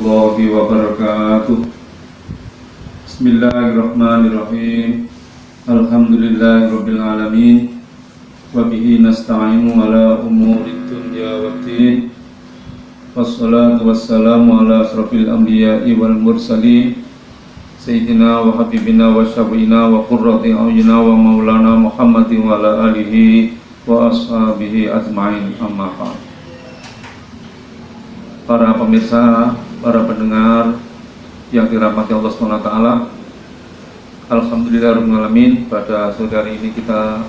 warahmatullahi wabarakatuh. Bismillahirrahmanirrahim. Alhamdulillahirabbil alamin. Wa bihi nasta'inu ala umurid dunya waddin. Wassalatu wassalamu ala asrofil anbiya'i wal mursalin Sayyidina wa habibina wa syafi'ina wa qurrati a'yunina wa maulana Muhammadin wa ala alihi wa ashabihi ajma'in, amma ba'd. Para pemirsa, para pendengar yang dirahmati Allah SWT, alhamdulillahirabbil alamin, pada sore hari ini kita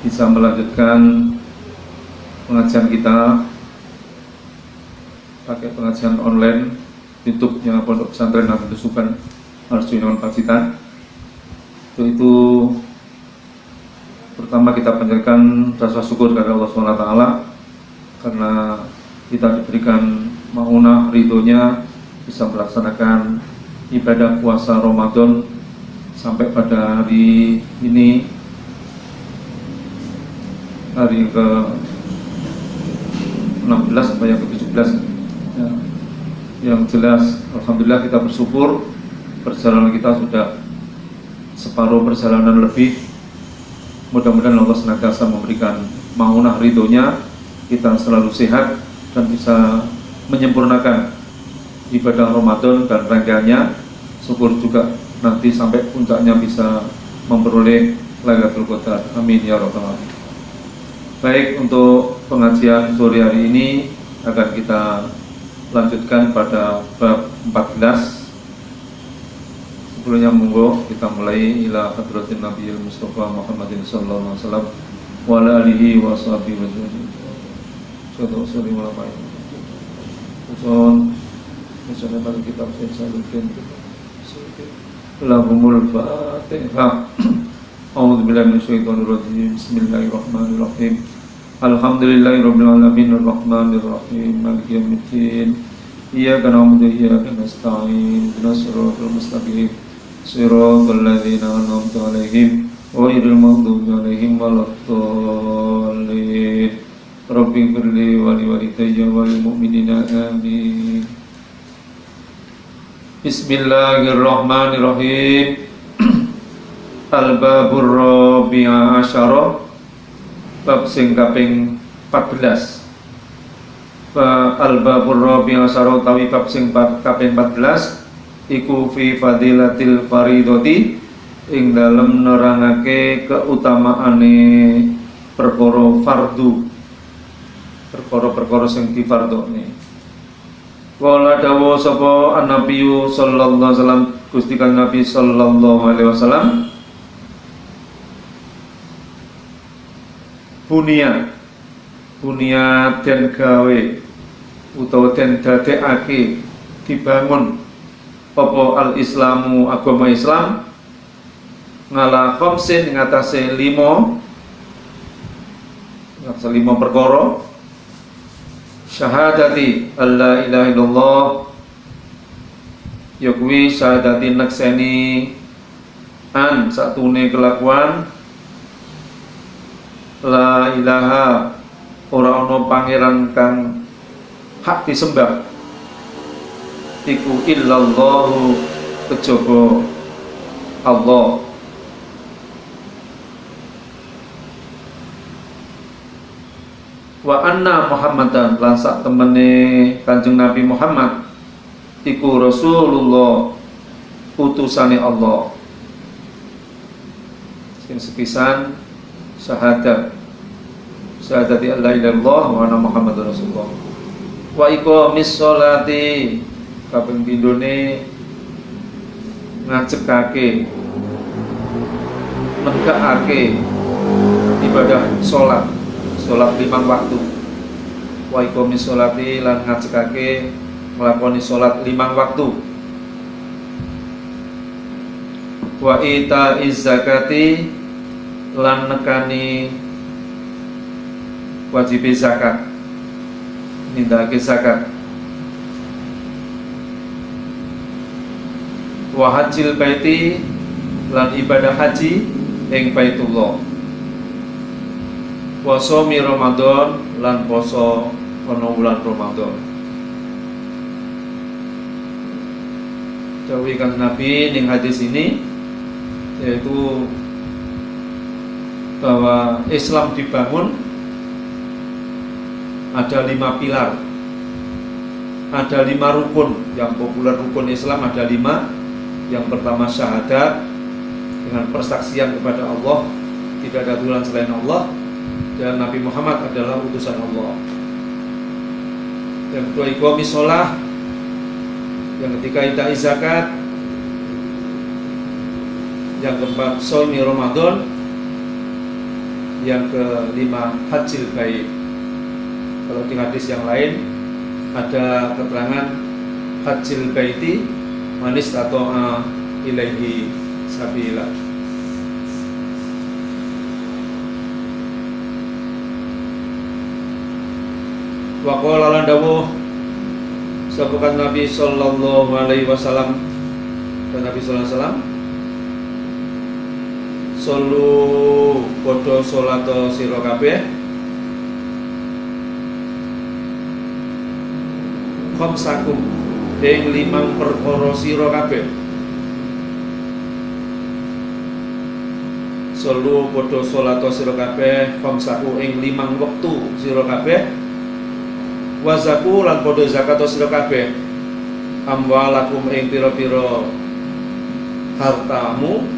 bisa melanjutkan pengajian kita pakai pengajian online YouTube-nya Pondok Pesantren Nahdlatul Suban Arjunan Pacitan. Untuk itu pertama kita panjatkan rasa syukur kepada Allah SWT karena kita diberikan maunah ridhonya bisa melaksanakan ibadah puasa Ramadan sampai pada hari ini, hari ke-16 sampai yang ke-17 ya. Yang jelas alhamdulillah kita bersyukur perjalanan kita sudah separuh perjalanan lebih. Mudah-mudahan Allah senantiasa memberikan maunah ridhonya, kita selalu sehat dan bisa menyempurnakan ibadah Ramadan dan rangkaiannya. Syukur juga nanti sampai puncaknya bisa memperoleh Lailatul Qadar. Amin ya rabbal alamin. Baik, untuk pengajian sore hari ini akan kita lanjutkan pada bab 14. Sebelumnya monggo kita mulai ila hadratin Nabiyil Mustafa Muhammadin sallallahu alaihi wasallam wa ala alihi wa sahbihi wa sallam. Sallallahu alaihi wasallam. Misalnya pada kitab Sayyidin Lahumul Fatihah. A'udzubillahi minasyaitonir rajim. Bismillahirrahmanirrahim. Alhamdulillahirabbil alamin arrahmanir rahim maliki yaumiddin. Iyyaka na'budu wa iyyaka nasta'in. Ihdinas siratal mustaqim. Siratal ladzina an'amta 'alaihim ghairil maghdubi 'alaihim waladdallin. Rabbi firli wa liwalidayya wa lil mu'minina amin. Bismillahirrahmanirrahim. Al-babur rabi'a asyara, bab sing kaping 14. Al-babur rabi'a asyara utawi bab sing kaping 14 iku fi fadilatil faridati, ing dalem nerangake keutamaane perkara fardu, perkara-perkara sing difardhone. Wala dawu sapa an-nabiyyu sallallahu alaihi wasallam, Gusti Kanjeng Nabi sallallahu alaihi wasallam, bunia den gawe utawa den dadekake dibangun apa al-islamu, agama Islam, ngala khamsin, ngatasé 5 perkara. Syahadati alla ilaha illallah, yakwi syahadati nakseni an satune kelakuan la ilaha, ora ana pangeran kang hak disembah iku illallahu, kejaba Allah. Wa anna Muhammadan, lan sak temene Kanjeng Nabi Muhammad iku Rasulullah, utusane Allah. Sing sepisan syahadati alla ilaha illallah wa anna Muhammadar Rasulullah. Wa iqamis sholati, kaping pindhone ngajekake, negakake ibadah salat 5 waktu. Wa iqamis sholati, lan ngajekake nglakoni salat 5 waktu. Wa itaiz zakati, lan nekani wajib zakat, nindakake zakat. Wa hajjil baiti, lan ibadah haji ing Baitullah. Wa shaumi Ramadan, lan poso ana wulan Ramadan. dawuh Kanjeng Nabi ning hadis ini, yaitu bahwa Islam dibangun ada 5 pilar, ada 5 rukun. Yang populer rukun Islam ada 5. Yang pertama syahadat, dengan persaksian kepada Allah tidak ada Tuhan selain Allah dan Nabi Muhammad adalah utusan Allah. Yang kedua iqamis shalah, yang ketiga ita'iz zakat, yang keempat shaumi Ramadan, yang kelima hajjil bait. Kalau di hadis yang lain ada keterangan hajjil baiti man istata'a ilaihi sabila. Wa qala lan dawuh sabukan Nabi sallallahu alaihi wasallam, dan Nabi sallallahu alaihi wasallam, solu padha salat sira kabeh khamsakum ing 5 perkara sira kabeh. Solu padha salat sira kabeh khamsaku ing 5 wektu sira kabeh. Wazaku lan padha zakat sira kabeh amwalakum ing pira-pira hartamu.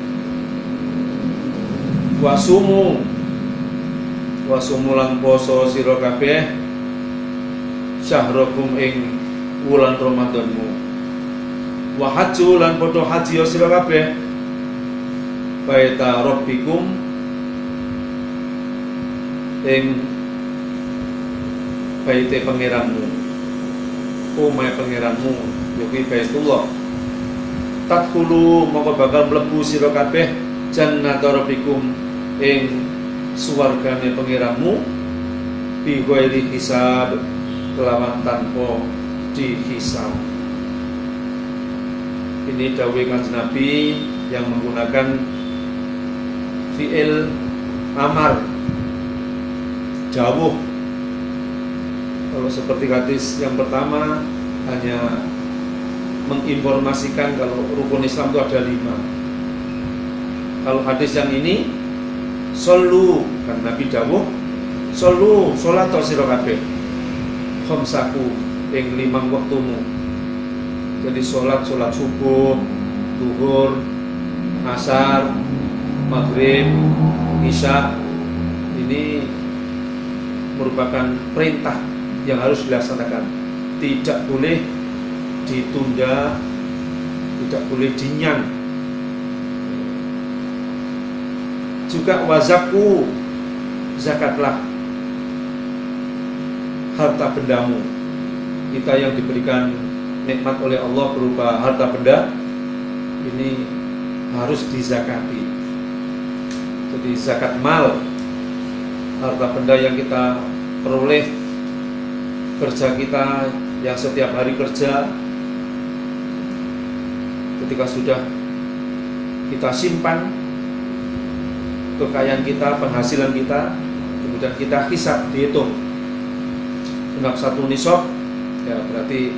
Wasumu lan poso sira kabeh syahrakum ing wulan Ramadanmu. Wa hajju lan padha haji sira kabeh baita rabbikum ing baite pangeranmu, omahe pangeranmu yaiku Baitullah. Tadkhulu mongko bakal mlebu sira kabeh jannata rabbikum ing swargane pangeranmu bi ghairi hisab, kelawan tanpa dihisab. Ini dawuh Kanjeng Nabi yang menggunakan fi'il amar, dawuh. Kalau seperti hadis yang pertama hanya menginformasikan kalau rukun Islam itu ada 5. Kalau hadis yang ini solu, kan Nabi dawuh solu salat sira kabeh khamsaku ing 5 wektumu. Jadi salat subuh, zuhur, asar, maghrib, isya, ini merupakan perintah yang harus dilaksanakan, tidak boleh ditunda, tidak boleh dinyang. Juga wazaku, zakatlah harta bendamu. Kita yang diberikan nikmat oleh Allah berupa harta benda, ini harus dizakati. Jadi zakat mal, harta benda yang kita peroleh, kerja kita yang setiap hari kerja, ketika sudah kita simpan kekayaan kita, penghasilan kita, kemudian kita hisab, dihitung genap 1 nisab, ya berarti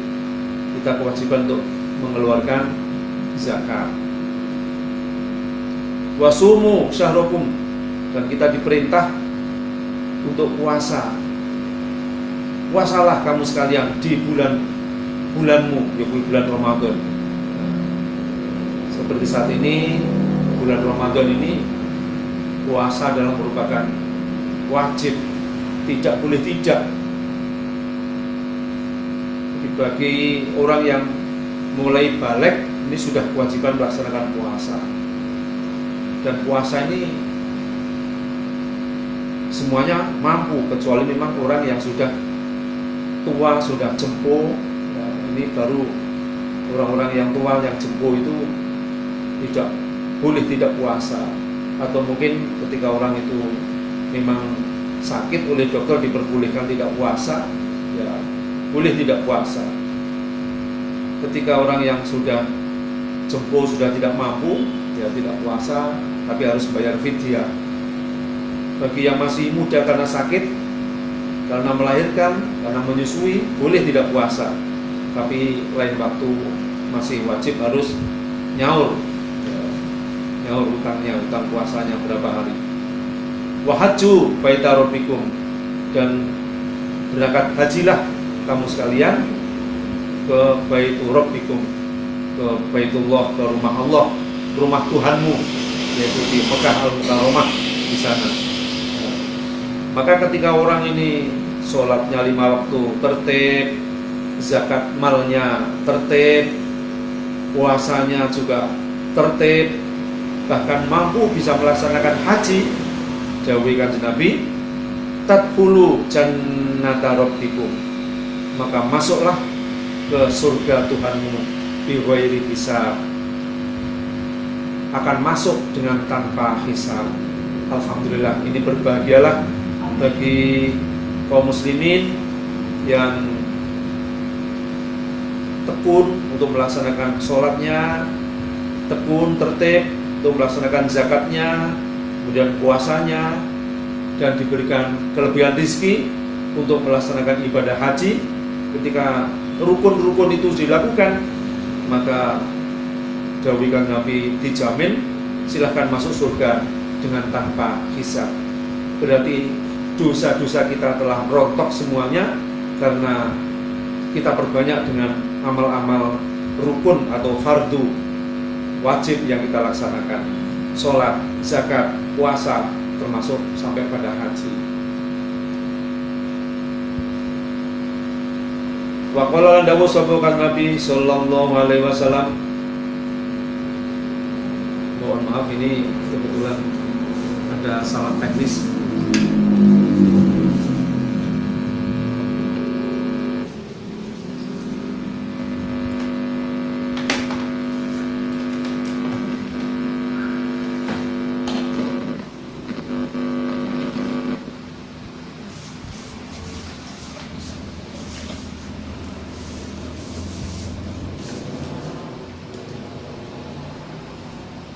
kita kewajiban untuk mengeluarkan zakat. Wasumu syahrakum, dan kita diperintah untuk puasa. Puasalah kamu sekalian di bulanmu, yaitu bulan Ramadan. Seperti saat ini, bulan Ramadan ini, puasa adalah merupakan wajib, tidak boleh tidak. Bagi orang yang mulai balik, ini sudah kewajiban melaksanakan puasa. Dan puasa ini semuanya mampu, kecuali memang orang yang sudah tua, sudah jempo, ya, ini baru orang-orang yang tua yang jempo itu tidak boleh tidak puasa. Atau mungkin ketika orang itu memang sakit oleh dokter diperbolehkan tidak puasa, ya boleh tidak puasa. Ketika orang yang sudah jempo, sudah tidak mampu, ya tidak puasa, tapi harus bayar fidyah. Bagi yang masih muda karena sakit, karena melahirkan, karena menyusui, boleh tidak puasa, tapi lain waktu masih wajib harus nyaur, nyaur utangnya, utang puasanya berapa hari. Wa hajju baita rabbikum, dan berangkat hajilah kamu sekalian ke baitu rabbikum, ke baitullah, ke rumah Allah, rumah Tuhanmu, yaitu di Mekah Al-Mukarramah di sana. Maka ketika orang ini sholatnya 5 waktu tertib, zakat malnya tertib, puasanya juga tertib, bahkan mampu bisa melaksanakan haji, dawuh Kanjeng Nabi, tadkhulu jannata rabbikum, maka masuklah ke surga Tuhanmu bi ghairi hisab, akan masuk dengan tanpa hisab. Alhamdulillah, ini berbahagialah bagi kaum muslimin yang tekun untuk melaksanakan sholatnya, tekun tertib untuk melaksanakan zakatnya, kemudian puasanya, dan diberikan kelebihan rizki untuk melaksanakan ibadah haji. Ketika rukun-rukun itu dilakukan, maka dawuh Nabi dijamin silahkan masuk surga dengan tanpa hisab. Berarti dosa-dosa kita telah rontok semuanya karena kita perbanyak dengan amal-amal rukun atau fardu wajib yang kita laksanakan, sholat, zakat, puasa, termasuk sampai pada haji. Wa qala dawuh sapa Nabi sallallahu alaihi wasallam, mohon maaf ini kebetulan ada salah teknis.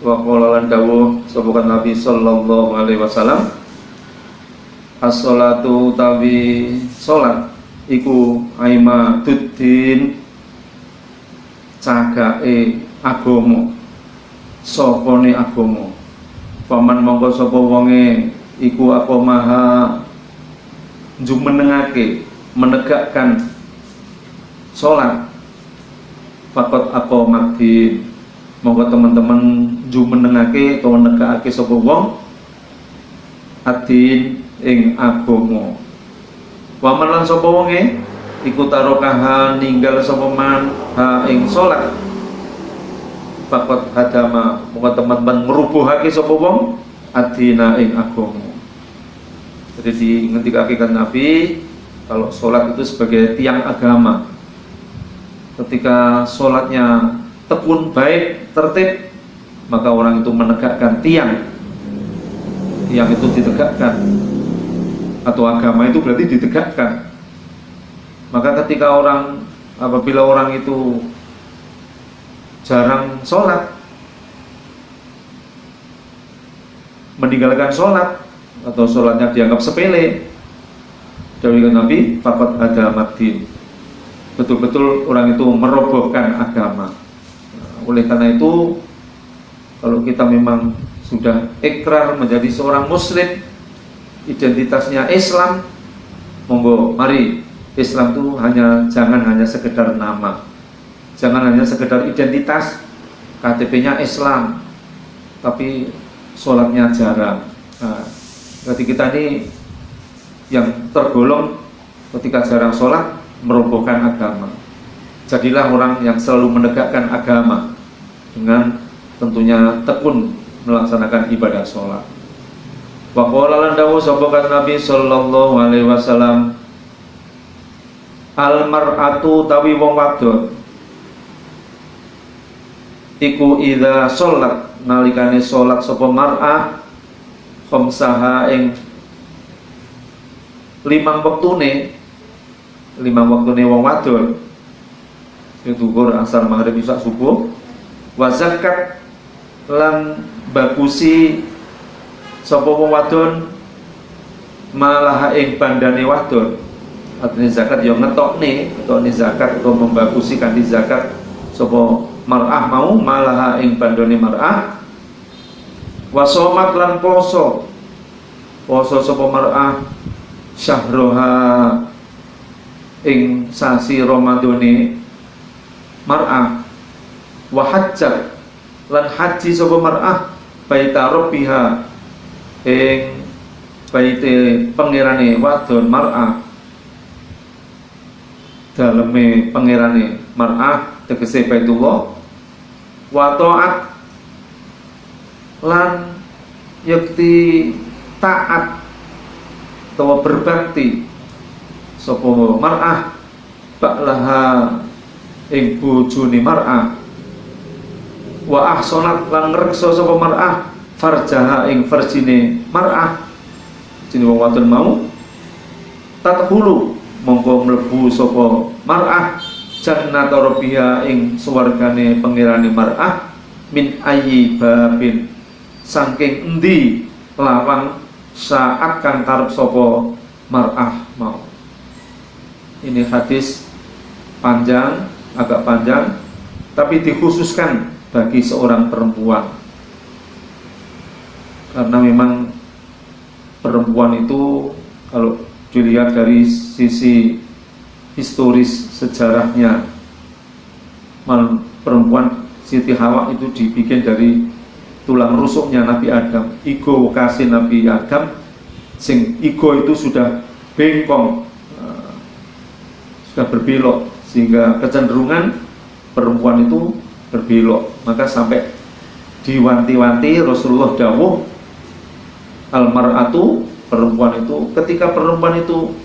Wa qala lan dawuh sapa Nabi sallallahu alaihi wasallam, as-sholatu tawi salat iku aimaduddin, cagake agama, sokone agama. Paman mongko sapa wonge iku apa maha jumenengake, menegakkan salat, fakot aqamaddin, monggo teman-teman jumenengake atau menegakake sapa wong adin ing agama. Waman lan sapa wonge iku tarokaha ninggal sapa man ha ing salat, fakot hadama, monggo teman-teman ngrubuhake sapa wong adina ing agama. Jadi dingendikake kan Nabi kalau salat itu sebagai tiang agama. Ketika salatnya tekun, baik, tertib, maka orang itu menegakkan tiang itu ditegakkan, atau agama itu berarti ditegakkan. Maka ketika apabila orang itu jarang sholat, meninggalkan sholat, atau sholatnya dianggap sepele, dawuh Nabi, faqad hadamaddin, betul-betul orang itu merobohkan agama. Oleh karena itu, kalau kita memang sudah ikrar menjadi seorang muslim, identitasnya Islam, monggo mari, Islam itu jangan hanya sekedar nama, jangan hanya sekedar identitas, KTP-nya Islam, tapi sholatnya jarang. Nah, berarti kita ini yang tergolong ketika jarang sholat merobohkan agama. Jadilah orang yang selalu menegakkan agama dengan tentunya tekun melaksanakan ibadah sholat. Wa qala lan dawuh sapa Nabi sallallahu alaihi wasallam, al mar'atu tawi wong wadon iku idza sholat, nalikane sholat sapa mar'ah khamsaha ing limang wektune wong wadon, itu zuhur, asar, maghrib, isya, subuh, wa zakat lan bagusi sapa wong wadon malah ing bandane wadon. Artinya zakat yang ngetokne zakat atau membagusi kanthi zakat sapa mar'ah mau malaha ing bandone mar'ah, wasomat lan poso sapa mar'ah syahroha ing sasi Ramadhane mar'ah, wa hajjat lan haji sapa mar'ah baita rabbiha ing baite pangerane wadon mar'ah, daleme pangerane mar'ah tegese Baitullah, wa ta'at lan yakti taat atau berbakti sapa mar'ah ba'laha ing bojone mar'ah, wa ahsanat lan ngreksa sapa mar'ah farjaha ing farjine mar'ah, jenenge wong wadon mau, tadkhulu mongko mlebu sapa mar'ah jannata rabbiha ing swargane pangerane mar'ah, min ayyi babin saking endi lawang saat kang karep sapa mar'ah mau. Ini hadis panjang, agak panjang, tapi dikhususkan bagi seorang perempuan, karena memang perempuan itu kalau dilihat dari sisi historis sejarahnya, perempuan Siti Hawa itu dibikin dari tulang rusuknya Nabi Adam, ego kasih Nabi Adam, sing ego itu sudah bengkong, sudah berbelok, sehingga kecenderungan perempuan itu berbelok. Maka sampai diwanti-wanti Rasulullah dawuh, almar'atu, perempuan itu, ketika perempuan itu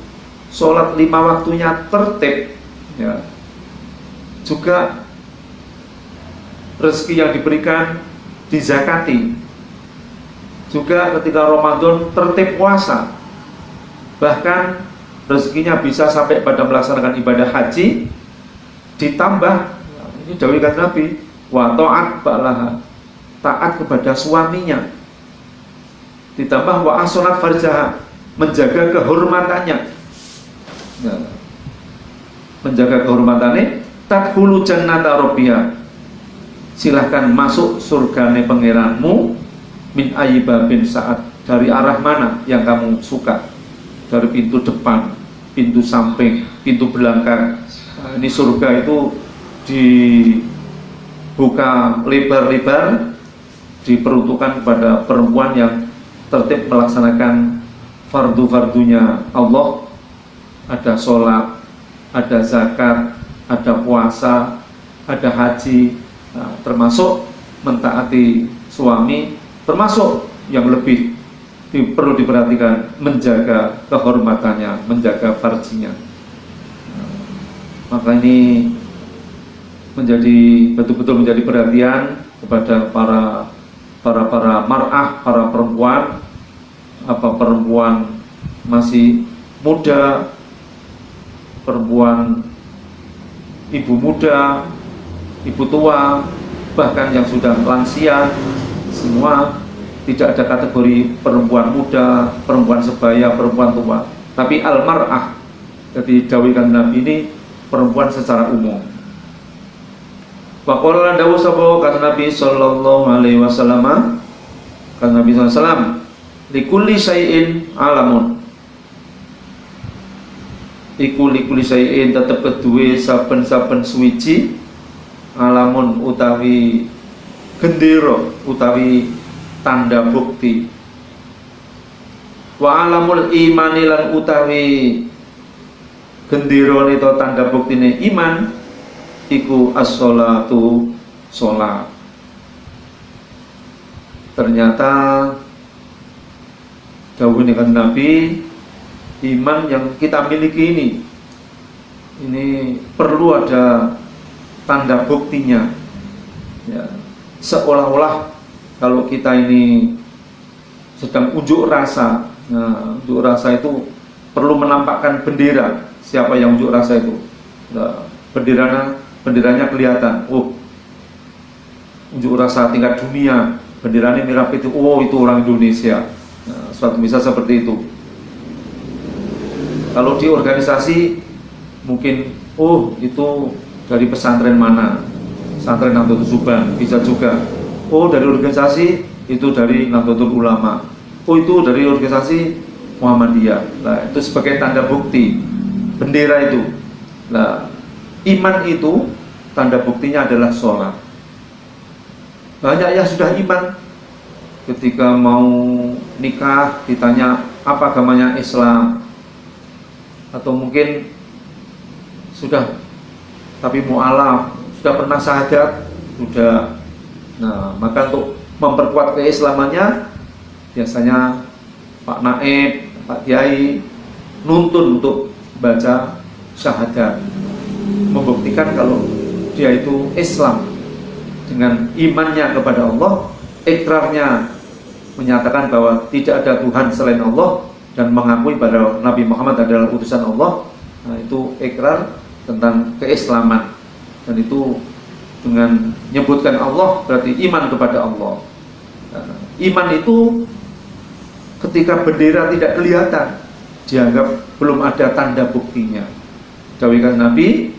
sholat 5 waktunya tertib, ya, juga rezeki yang diberikan dizakati, juga ketika Ramadan tertib puasa, bahkan rezekinya bisa sampai pada melaksanakan ibadah haji, ditambah ini dawuh kata Nabi, wa ta'at ba'laha, taat kepada suaminya, ditambah wa ahsanat farjaha, menjaga kehormatannya, ya, menjaga kehormatannya, tadkhulu jannata rabbiha, silahkan masuk surgane pangeranmu, min ayyibabin, saat dari arah mana yang kamu suka, dari pintu depan, pintu samping, pintu belakang. Nah, ini surga itu dibuka lebar-lebar, diperuntukkan kepada perempuan yang tertib melaksanakan fardu-fardunya Allah, ada sholat, ada zakat, ada puasa, ada haji. Nah, termasuk mentaati suami, termasuk yang lebih perlu diperhatikan, menjaga kehormatannya, menjaga farjinya. Nah, maka ini betul-betul menjadi perhatian kepada para mar'ah, para perempuan, apa perempuan masih muda, perempuan ibu muda, ibu tua, bahkan yang sudah lansia, semua tidak ada kategori perempuan muda, perempuan sebaya, perempuan tua. Tapi al-mar'ah, jadi dawikan Nabi ini perempuan secara umum. Wa qala dawu sapa kata Nabi sallallahu alaihi wasallam, kata Nabi sallallahu alaihi wasallam, likulli syai'in alamun, iku likulli syai'in tetep kedue saben-saben suwiji, alamun utawi gendera, utawi tanda bukti, wa alamul imani lan utawi gendera itu tanda buktine iman, iku as-sholatu, sholat. Ternyata dawuh kan Nabi, iman yang kita miliki ini perlu ada tanda buktinya, ya. Seolah-olah kalau kita ini sedang unjuk rasa, nah, unjuk rasa itu perlu menampakkan bendera. Siapa yang unjuk rasa itu? Nah, benderanya kelihatan. Oh, unjuk rasa tingkat dunia, benderanya merah itu. Oh, itu orang Indonesia. Nah, suatu bisa seperti itu. Kalau di organisasi mungkin, oh itu dari pesantren mana, pesantren Nahdlatul Subban, bisa juga. Oh, dari organisasi itu dari Nahdlatul Ulama. Oh, itu dari organisasi Muhammadiyah. Nah, itu sebagai tanda bukti bendera itu. Nah, iman itu tanda buktinya adalah sholat. Banyak yang sudah iman, ketika mau nikah ditanya apa agamanya Islam, atau mungkin sudah tapi mu'alaf, sudah pernah syahadat, sudah. Nah, maka untuk memperkuat keislamannya biasanya Pak Naib, Pak Kiai nuntun untuk baca syahadat, membuktikan kalau dia itu Islam dengan imannya kepada Allah, ikrarnya menyatakan bahwa tidak ada Tuhan selain Allah dan mengakui bahwa Nabi Muhammad adalah utusan Allah. Nah, itu ikrar tentang keislaman, dan itu dengan menyebutkan Allah berarti iman kepada Allah. Nah, iman itu ketika bendera tidak kelihatan dianggap belum ada tanda buktinya. Dawuhkan Nabi,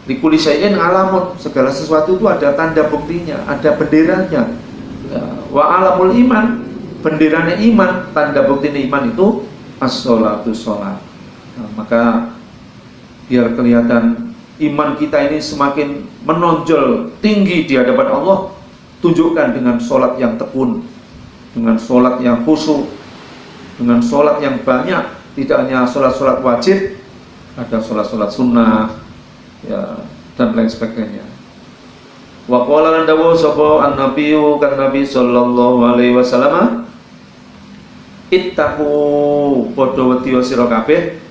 likuli syai'in alamun, segala sesuatu itu ada tanda buktinya, ada benderanya. Wa alamul iman, benderanya iman, tanda buktinya iman itu as-sholatu sholat. Nah, maka biar kelihatan iman kita ini semakin menonjol tinggi di hadapan Allah, tunjukkan dengan sholat yang tekun, dengan sholat yang khusyuk, dengan sholat yang banyak. Tidak hanya sholat-sholat wajib, ada sholat-sholat sunnah, ya, dan lain sebagainya. Wa qala lan dawu sapa an-nabiyyu kan nabi sallallahu alaihi wasallam, ittaqu padha wedi sira kabeh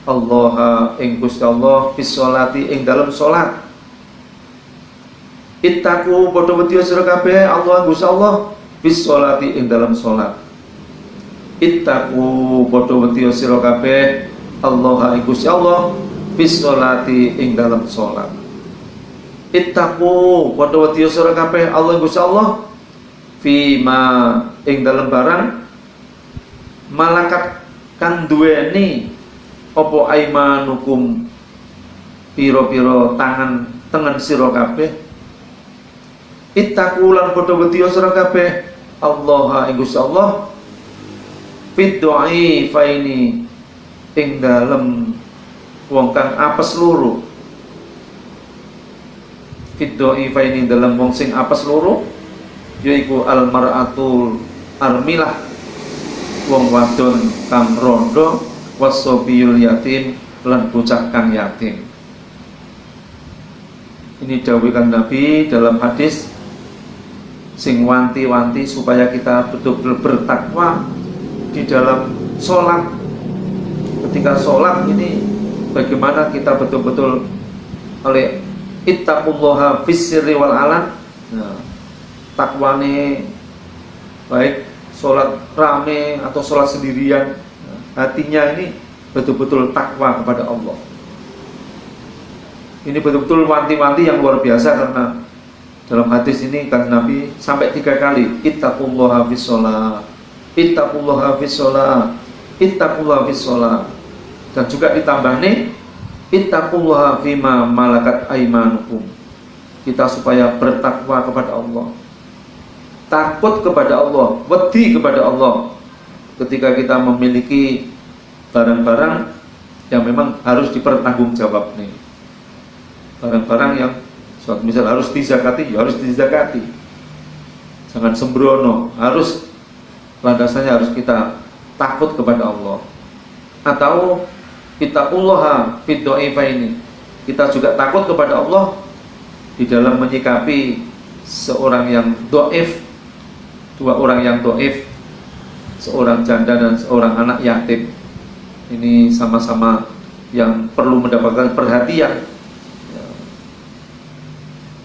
Allah ing Gusti Allah fis sholati ing dalam salat. Ittaqu padha wedi sira kabeh Allah Gusti Allah fis sholati ing dalam salat. Ittaqu padha wedi sira kabeh Allah ing Gusti Allah fis sholati ing dalam salat. Ittaqu padha wedi sira kabeh Allah Gusti Allah fima ing dalam barang malakat kang duweni apa aimanukum piro-piro tangan tengen sira kabeh. Ittaqu lan padha wedi sira kabeh Allah ing Gusti Allah fid dha'ifaini ing dalem wong kang apes loro. Fid dha'ifaini dalem wong sing apes loro yaiku al mar'atul armilah, wong wadon kang rondo, wasobiyul yatim lan bocah kang yatim. Ini dawuhan Nabi dalam hadis sing wanti-wanti supaya kita betul-betul bertakwa di dalam sholat. Ketika sholat ini bagaimana kita betul-betul oleh ittaqullaha fis sirri wal alan. Nah, takwane baik sholat rame atau sholat sendirian, hatinya ini betul-betul takwa kepada Allah. Ini betul-betul wanti-wanti yang luar biasa, karena dalam hadis ini kan Nabi sampai 3 kali ittaqullaha fis shalah, ittaqullaha fis shalah, ittaqullaha fis shalah, dan juga ditambah nih ittaqullaha fima malakat aimanukum. Kita supaya bertakwa kepada Allah, takut kepada Allah, wedi kepada Allah ketika kita memiliki barang-barang yang memang harus dipertanggungjawab nih. Barang-barang yang suatu misal harus dizakati, ya harus dizakati. Jangan sembrono, harus landasannya harus kita takut kepada Allah. Atau ittaqullaha fid dha'ifaini, kita juga takut kepada Allah di dalam menyikapi seorang yang dhaif, 2 orang yang dhaif, seorang janda dan seorang anak yatim. Ini sama-sama yang perlu mendapatkan perhatian.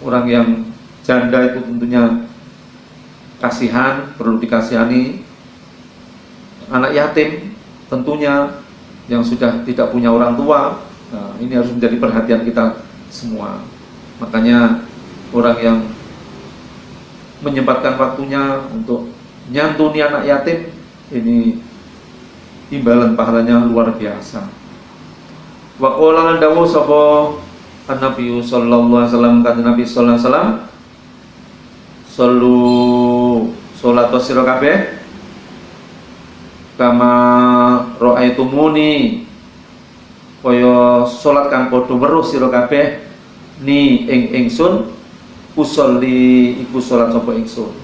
Orang yang janda itu tentunya kasihan, perlu dikasihani. Anak yatim tentunya yang sudah tidak punya orang tua. Nah, ini harus menjadi perhatian kita semua. Makanya orang yang menyempatkan waktunya untuk nyantuni anak yatim, ini imbalan pahalanya luar biasa. Wa qala lan dawu sapa Nabi sallallahu alaihi wasallam, kata Nabi sallallahu alaihi wasallam, sallu salat sira kabeh kama raaitumuni, kaya salat kang padha weruh sira kabeh ni ing ingsun usolli iku salat sapa ingsun.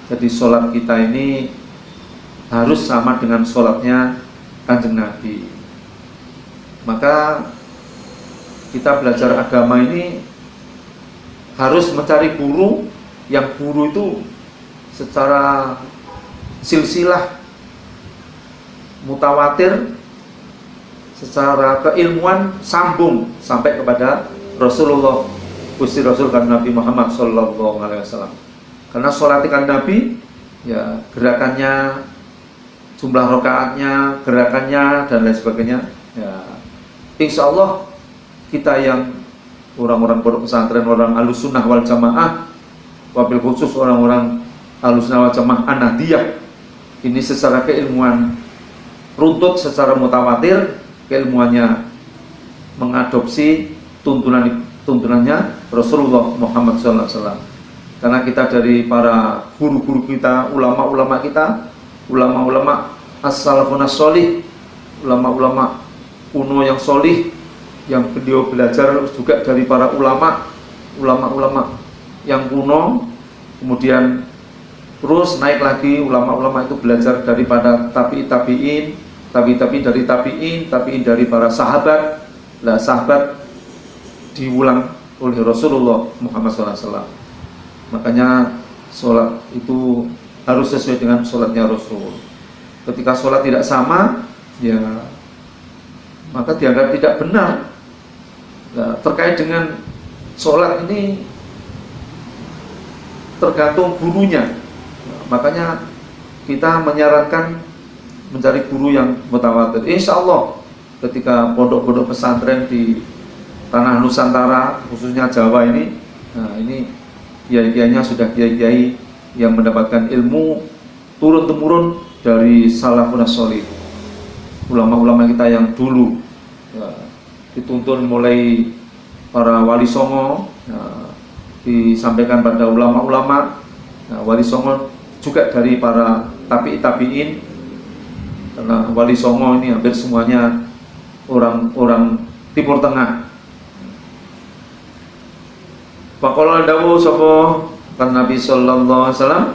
Jadi salat kita ini harus sama dengan salatnya Kanjeng Nabi. Maka kita belajar agama ini harus mencari guru yang guru itu secara silsilah mutawatir, secara keilmuan sambung sampai kepada Rasulullah Gusti Rasul kan Nabi Muhammad sallallahu alaihi wasallam. Karena sholat kan Nabi ya gerakannya, jumlah rakaatnya, gerakannya dan lain sebagainya ya, insya Allah kita yang orang-orang pondok pesantren, orang Ahlussunnah wal Jamaah, wabil khusus orang-orang Ahlussunnah wal Jamaah An-Nahdiyah, ini secara keilmuan runtut, secara mutawatir keilmuannya mengadopsi tuntunannya Rasulullah Muhammad SAW. Karena kita dari para guru-guru kita, ulama-ulama kita, ulama-ulama as-salafun as-solih, ulama-ulama kuno yang solih, yang beliau belajar juga dari para ulama-ulama yang kuno, kemudian terus naik lagi ulama-ulama itu belajar daripada tabi'in dari tabi'in dari para sahabat. Lah sahabat diulang oleh Rasulullah Muhammad SAW. Makanya sholat itu harus sesuai dengan sholatnya Rasul. Ketika sholat tidak sama, ya maka dianggap tidak benar. Nah, terkait dengan sholat ini tergantung gurunya. Nah, makanya kita menyarankan mencari guru yang mutawatir. Insya Allah ketika pondok-pondok pesantren di tanah Nusantara, khususnya Jawa ini, nah ini kiai-kiainya sudah kiai-kiai yang mendapatkan ilmu turun-temurun dari salafun sholih, ulama-ulama kita yang dulu ya, dituntun mulai para wali songo ya, disampaikan pada ulama-ulama. Nah, wali songo juga dari para tabi'in, karena wali songo ini hampir semuanya orang-orang Timur Tengah. Faqala dawu sapa kan Nabi sallallahu alaihi wasallam,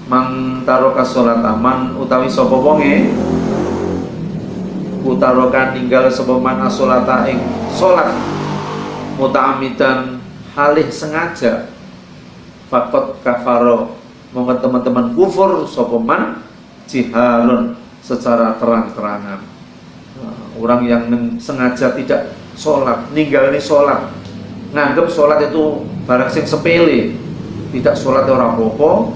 man taraka sholata, man utawi sapa wonge utarokan ninggal sapa man as-sholata ing salat muta'ammidan halih sengaja, faqad kafara, monggo teman-teman kufur sapa man jiharun secara terang-terangan. Nah, orang yang sengaja tidak sholat, ninggalin sholat, nganggep sholat itu barang sing sepele, tidak sholat orang apa-apa,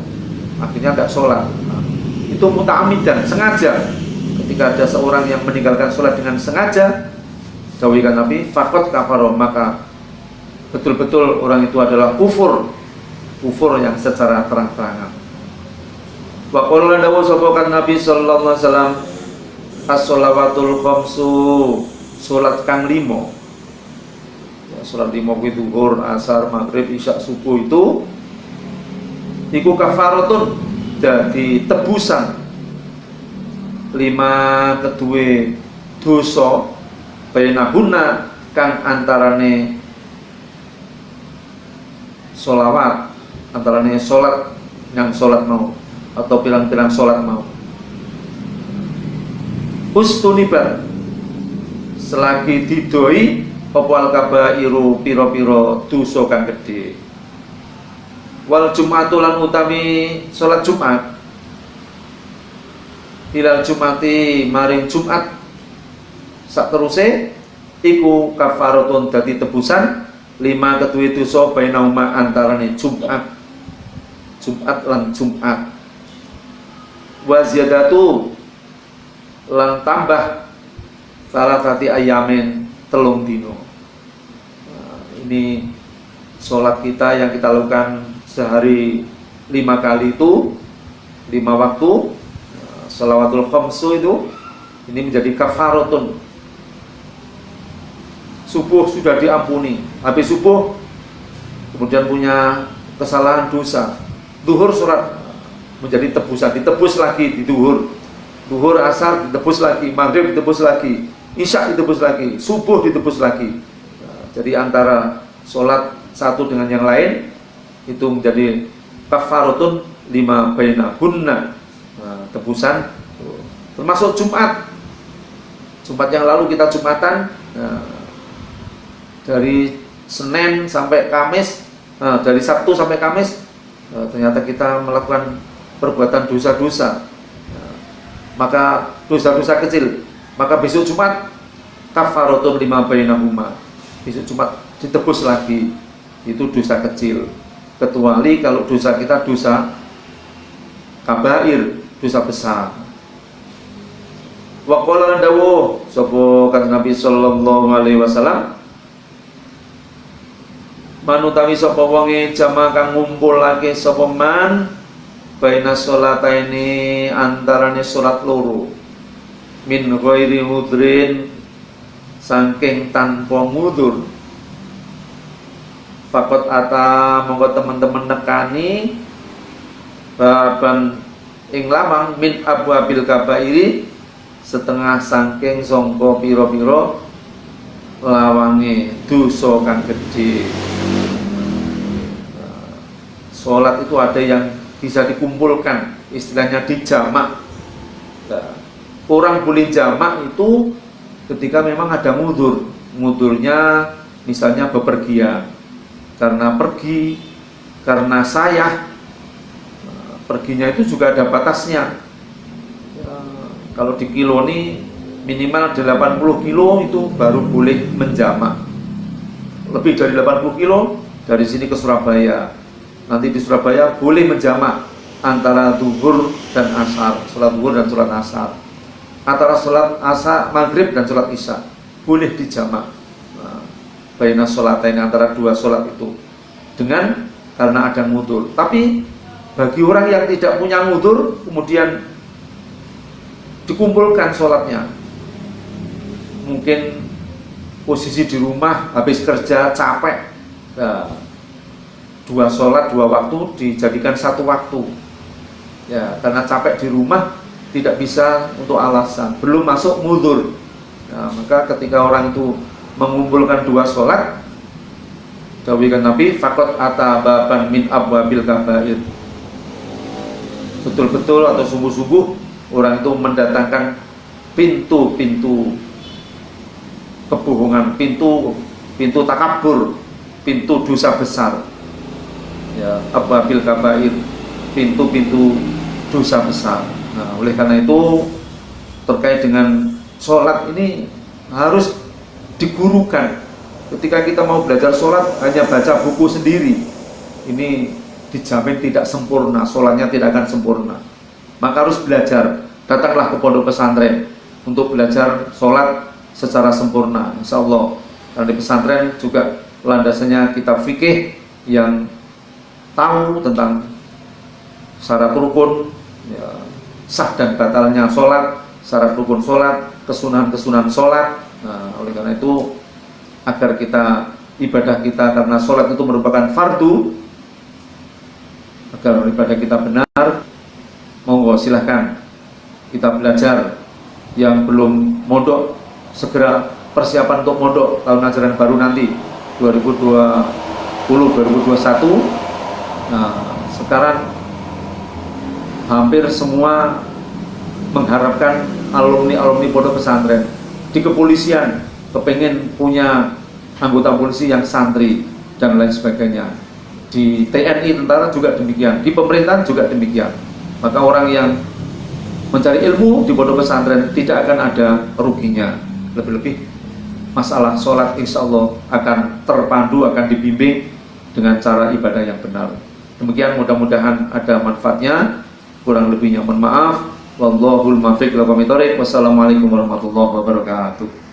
akhirnya tidak sholat. Nah, itu muta'amidan, sengaja. Ketika ada seorang yang meninggalkan sholat dengan sengaja, dawuhkan Nabi, faqad kafara, maka betul-betul orang itu adalah kufur yang secara terang-terangan. Wa qala dawu sapa Nabi sallallahu alaihi wasallam, as-shalawatul khamsu, salat kang 5. Ya, salat 5 kuwi zuhur, asar, maghrib, isya, subuh itu iku kafaratun, dadi tebusan 5 kedue dosa bainahunna kang antarane sholawat, antarane sholat yang sholat mau atau pirang-pirang sholat mau. Ustunibat, selagi didoi opal kabairu piro-piro dosa kang gede. Wal jum'atulan utami sholat Jumat, ilal jumati maring Jumat sak teruse iku kafaratun, dadi tebusan 5 kedue dosa bainauma antarane Jumat lan Jumat. Wa ziyadatu lan tambah salatati ayamin 3 dino. Nah, ini sholat kita yang kita lakukan sehari 5 kali itu 5 waktu, shalawatul khamsu itu ini menjadi kafaratun. subuh sudah diampuni, habis subuh kemudian punya kesalahan dosa, duhur sholat menjadi tebusan, ditebus lagi di duhur, duhur asar ditebus lagi, maghrib ditebus lagi, isya ditebus lagi, subuh ditebus lagi. Nah, jadi antara sholat satu dengan yang lain itu menjadi kafaratun lima bainahunna, nah, tebusan. Termasuk Jumat yang lalu kita Jumatan, nah, dari Senin sampai Kamis, nah, dari Sabtu sampai Kamis, ternyata kita melakukan perbuatan dosa-dosa, nah, maka dosa-dosa kecil, maka besok Jumat kafaratun lima bainahuma, besok Jumat ditebus lagi, itu dosa kecil. Kecuali kalau dosa kita dosa kabair, dosa besar. Wa qala dawu sapa kan Nabi sallallahu alaihi wasallam, manutawi sapa wonge jamaah kang ngumpulake sapa man baina sholataini antarane salat loro min ghairi udrin saking tanpa ngudur, fakot ata monggo teman-teman nekani baban ing lamang min abwabil kabairi setengah saking sangka pira-pira lawange dosa kang gedhe. Salat itu ada yang bisa dikumpulkan, istilahnya dijamak. Nah, orang boleh jamak itu ketika memang ada ngudur, ngudurnya misalnya bepergian, karena pergi, karena sayah. Perginya itu juga ada batasnya. Kalau di kilo ini minimal 80 kilo itu baru boleh menjamak. Lebih dari 80 kilo dari sini ke Surabaya, nanti di Surabaya boleh menjamak antara zuhur dan asar, sholat zuhur dan sholat asar, antara sholat asar maghrib dan sholat isya boleh dijamak. Nah, baina sholatain, antara dua sholat itu dengan karena ada ngudur. Tapi bagi orang yang tidak punya ngudur kemudian dikumpulkan sholatnya, mungkin posisi di rumah habis kerja capek, nah, dua sholat dua waktu dijadikan satu waktu ya, karena capek di rumah tidak bisa untuk alasan belum masuk ngudur. Nah, maka ketika orang itu mengumpulkan dua sholat, dawuhkan Nabi fakot ata baban min abwabil kabair, betul-betul atau sungguh-sungguh orang itu mendatangkan pintu-pintu kebohongan, pintu takabur, pintu dosa besar ya, abwabil kabair, pintu-pintu dosa besar. Nah, oleh karena itu terkait dengan sholat ini harus digurukan. Ketika kita mau belajar sholat hanya baca buku sendiri, ini dijamin tidak sempurna, sholatnya tidak akan sempurna. Maka harus belajar, datanglah ke pondok pesantren untuk belajar sholat secara sempurna, insya Allah. Karena di pesantren juga landasannya kitab fikih yang tahu tentang syarat rukun ya, sah dan batalnya sholat, syarat rukun sholat, kesunahan-kesunahan sholat. Nah, oleh karena itu agar kita ibadah kita, karena sholat itu merupakan fardu, agar ibadah kita benar, monggo silahkan kita belajar. Yang belum mondok segera persiapan untuk mondok tahun ajaran baru nanti 2020-2021. Nah, sekarang hampir semua mengharapkan alumni pondok pesantren. Di kepolisian kepengen punya anggota polisi yang santri dan lain sebagainya. Di TNI tentara juga demikian, di pemerintahan juga demikian. Maka orang yang mencari ilmu di pondok pesantren tidak akan ada ruginya. Lebih-lebih masalah sholat insya Allah akan terpandu, akan dibimbing dengan cara ibadah yang benar. Demikian, mudah-mudahan ada manfaatnya. Kurang lebihnya mohon maaf. Wallahul muwaffiq ila aqwamit thoriq. Wassalamualaikum warahmatullahi wabarakatuh.